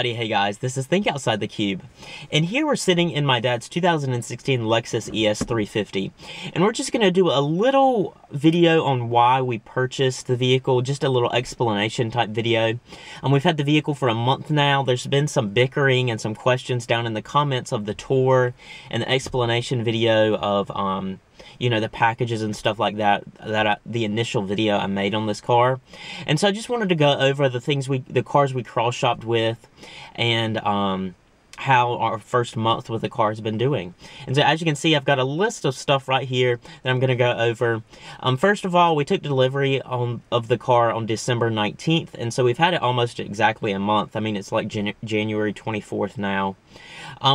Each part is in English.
everybody, hey guys, this is Think Outside the Cube, and here we're sitting in my dad's 2016 Lexus ES350, and we're just going to do a little video on why we purchased the vehicle, just a little explanation type video. We've had the vehicle for a month now. There's been some bickering and some questions down in the comments of the tour and the explanation video of, you know, the packages and stuff like that, the initial video I made on this car. And so I just wanted to go over the cars we cross-shopped with, and how our first month with the car has been doing. And so as you can see, I've got a list of stuff right here that I'm going to go over. First of all, we took delivery of the car on December 19th, and so we've had it almost exactly a month. I mean, it's like January 24th now.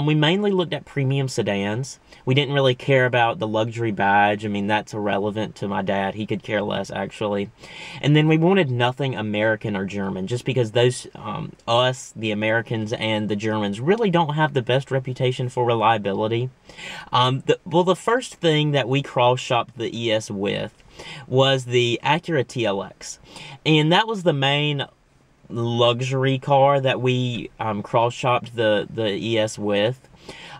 We mainly looked at premium sedans. We didn't really care about the luxury badge. I mean, that's irrelevant to my dad. He could care less, actually. And then we wanted nothing American or German, just because those, us, the Americans, and the Germans really don't have the best reputation for reliability. The first thing that we cross-shopped the ES with was the Acura TLX. And that was the main luxury car that we cross-shopped the ES with.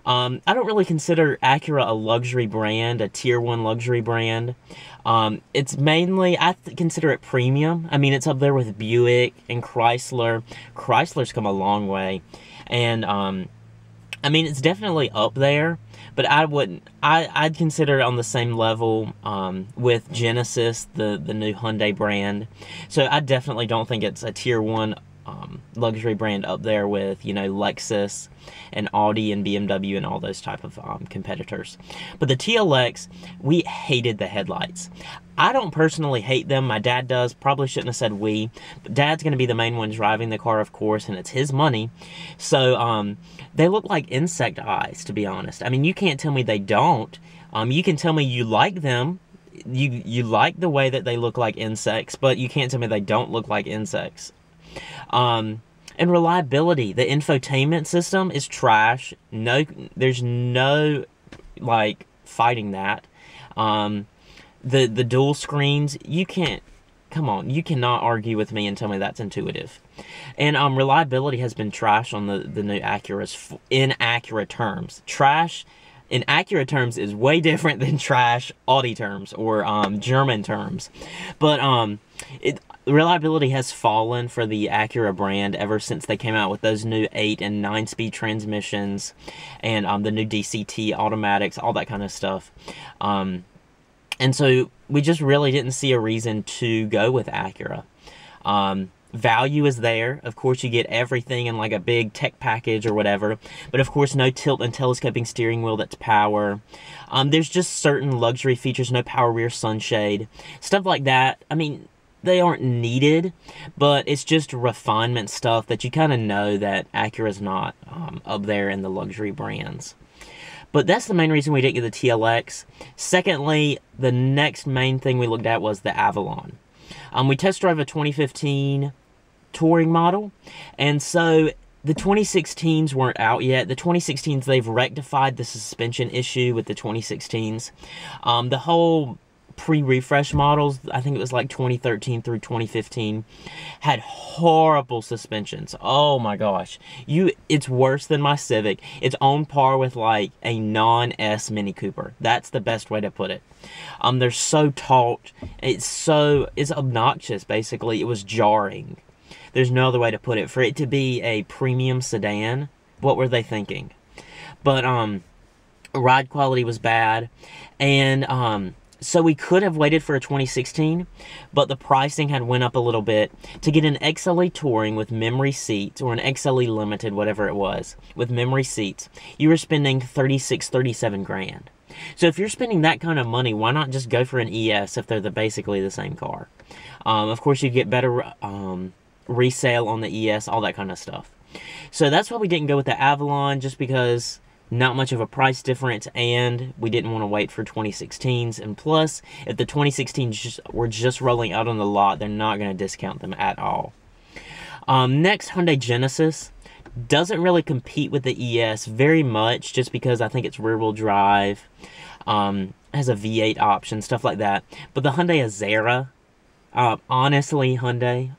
I don't really consider Acura a luxury brand, a tier 1 luxury brand. It's mainly, I consider it premium. I mean, it's up there with Buick and Chrysler. Chrysler's come a long way. And, I mean, it's definitely up there, but I'd consider it on the same level with Genesis, the new Hyundai brand. So I definitely don't think it's a tier 1 luxury brand up there with, you know, Lexus and Audi and BMW and all those type of competitors. But the TLX, we hated the headlights. I don't personally hate them. My dad does. Probably shouldn't have said we. But Dad's going to be the main one driving the car, of course, and it's his money. So they look like insect eyes, to be honest. I mean, you can't tell me they don't. You can tell me you like them. You like the way that they look like insects, but you can't tell me they don't look like insects. And reliability, the infotainment system is trash. There's no, like, fighting that. The dual screens, you cannot argue with me and tell me that's intuitive. And reliability has been trash on the new Acuras in Acura terms. Trash in Acura terms is way different than trash Audi terms or German terms. But reliability has fallen for the Acura brand ever since they came out with those new 8 and 9-speed transmissions and the new DCT automatics, all that kind of stuff. And so we just really didn't see a reason to go with Acura. Value is there. Of course, you get everything in like a big tech package or whatever. But of course, no tilt and telescoping steering wheel that's power. There's just certain luxury features, no power rear sunshade. Stuff like that. I mean, they aren't needed, but it's just refinement stuff that you kind of know that Acura's not up there in the luxury brands. But that's the main reason we didn't get the TLX. Secondly, the next main thing we looked at was the Avalon. We test drove a 2015 touring model, and so the 2016s weren't out yet. The 2016s, they've rectified the suspension issue with the 2016s. The whole pre-refresh models, I think it was like 2013 through 2015, had horrible suspensions. Oh my gosh. It's worse than my Civic. It's on par with like a non-S Mini Cooper. That's the best way to put it. They're so taut. It's obnoxious, basically. It was jarring. There's no other way to put it. For it to be a premium sedan, what were they thinking? But ride quality was bad, and so we could have waited for a 2016, but the pricing had went up a little bit. To get an XLE Touring with memory seats, or an XLE Limited, whatever it was, with memory seats, you were spending 37 grand. So if you're spending that kind of money, why not just go for an ES if they're basically the same car? Of course, you get better resale on the ES, all that kind of stuff. So that's why we didn't go with the Avalon, just because not much of a price difference, and we didn't want to wait for 2016s. And plus, if the 2016s were just rolling out on the lot, they're not going to discount them at all. Next, Hyundai Genesis doesn't really compete with the ES very much, just because I think it's rear-wheel drive, has a V8 option, stuff like that. But the Hyundai Azera, honestly, Hyundai,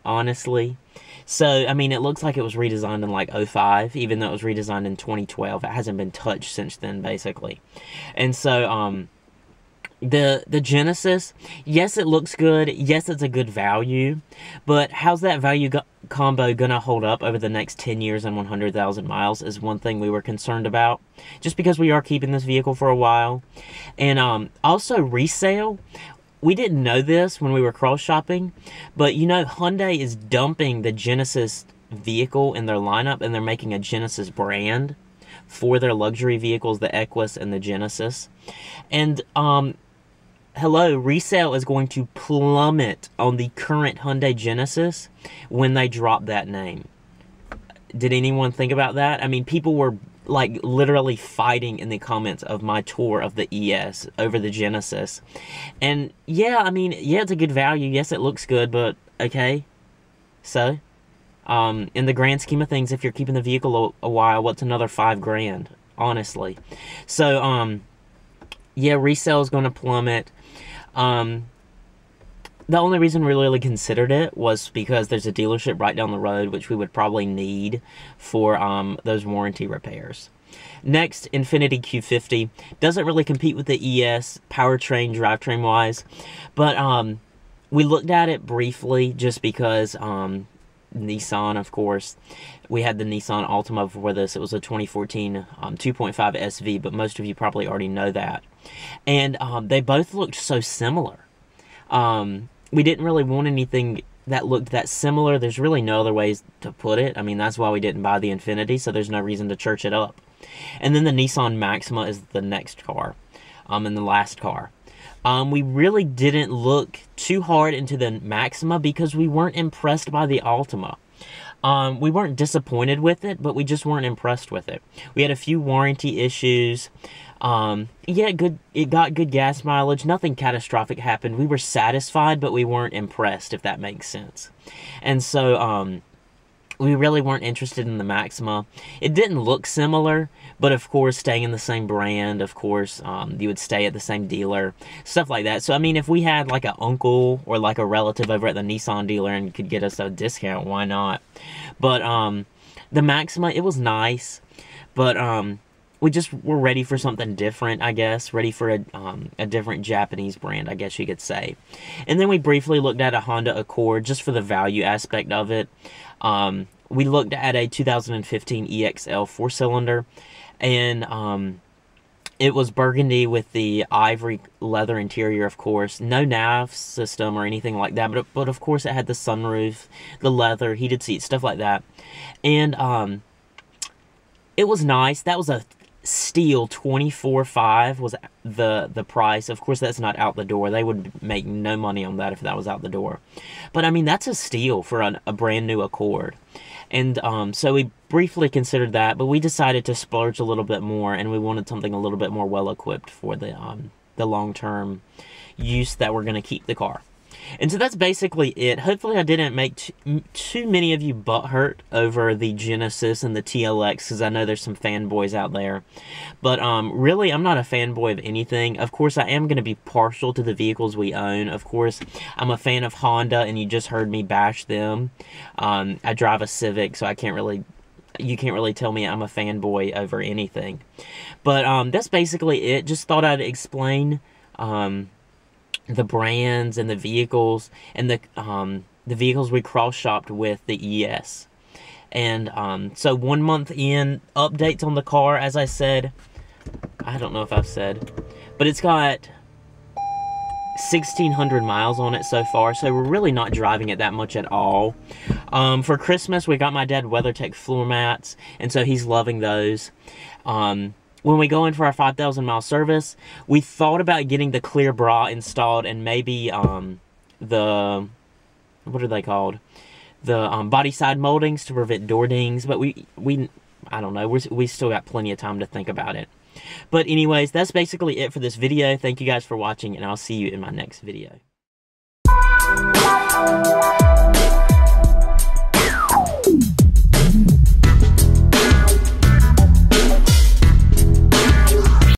So, I mean, it looks like it was redesigned in like '05, even though it was redesigned in 2012. It hasn't been touched since then, basically. And so, the Genesis, yes, it looks good. Yes, it's a good value. But how's that value combo going to hold up over the next 10 years and 100,000 miles is one thing we were concerned about. Just because we are keeping this vehicle for a while. And also resale. We didn't know this when we were cross-shopping. But, you know, Hyundai is dumping the Genesis vehicle in their lineup. And they're making a Genesis brand for their luxury vehicles, the Equus and the Genesis. And, hello, resale is going to plummet on the current Hyundai Genesis when they drop that name. Did anyone think about that? I mean, people were like literally fighting in the comments of my tour of the ES over the Genesis. And yeah, I mean, yeah, it's a good value. Yes, it looks good, but okay. So, in the grand scheme of things, if you're keeping the vehicle a while, what's another $5,000? Honestly. So, yeah, resale is going to plummet. The only reason we really considered it was because there's a dealership right down the road, which we would probably need for those warranty repairs. Next, Infiniti Q50 doesn't really compete with the ES powertrain, drivetrain wise, but we looked at it briefly just because Nissan, of course. We had the Nissan Altima before this. It was a 2014 2.5 SV, but most of you probably already know that. And they both looked so similar. We didn't really want anything that looked that similar. There's really no other ways to put it. I mean, that's why we didn't buy the Infiniti, so there's no reason to church it up. And then the Nissan Maxima is the next car, and the last car. We really didn't look too hard into the Maxima because we weren't impressed by the Altima. We weren't disappointed with it, but we just weren't impressed with it. We had a few warranty issues. Yeah, it got good gas mileage. Nothing catastrophic happened. We were satisfied, but we weren't impressed, if that makes sense. And so, we really weren't interested in the Maxima. It didn't look similar, but of course, staying in the same brand, of course, you would stay at the same dealer, stuff like that. So, I mean, if we had like an uncle or like a relative over at the Nissan dealer and could get us a discount, why not? But, the Maxima, it was nice, but, we just were ready for something different, I guess. Ready for a different Japanese brand, I guess you could say. And then we briefly looked at a Honda Accord just for the value aspect of it. We looked at a 2015 EXL 4-cylinder. And it was burgundy with the ivory leather interior, of course. No nav system or anything like that. But of course, it had the sunroof, the leather, heated seats, stuff like that. And it was nice. That was a steal. $24,500 was the price. Of course, that's not out the door. They would make no money on that if that was out the door. But I mean, that's a steal for a brand new Accord. And so we briefly considered that, but we decided to splurge a little bit more, and we wanted something a little bit more well equipped for the long-term use that we're going to keep the car. And so that's basically it. Hopefully I didn't make too many of you butthurt over the Genesis and the TLX, because I know there's some fanboys out there. But really, I'm not a fanboy of anything. Of course, I am going to be partial to the vehicles we own. Of course, I'm a fan of Honda, and you just heard me bash them. I drive a Civic, so you can't really tell me I'm a fanboy over anything. But that's basically it. Just thought I'd explain the brands and the vehicles and the vehicles we cross-shopped with the ES. And so 1 month in, updates on the car, as I said. I don't know if I've said, but it's got 1,600 miles on it so far, so we're really not driving it that much at all. For Christmas, we got my dad WeatherTech floor mats, and so he's loving those. When we go in for our 5,000 mile service, we thought about getting the clear bra installed and maybe the, what are they called? The body side moldings to prevent door dings, but we I don't know, we still got plenty of time to think about it. But anyways, that's basically it for this video. Thank you guys for watching, and I'll see you in my next video.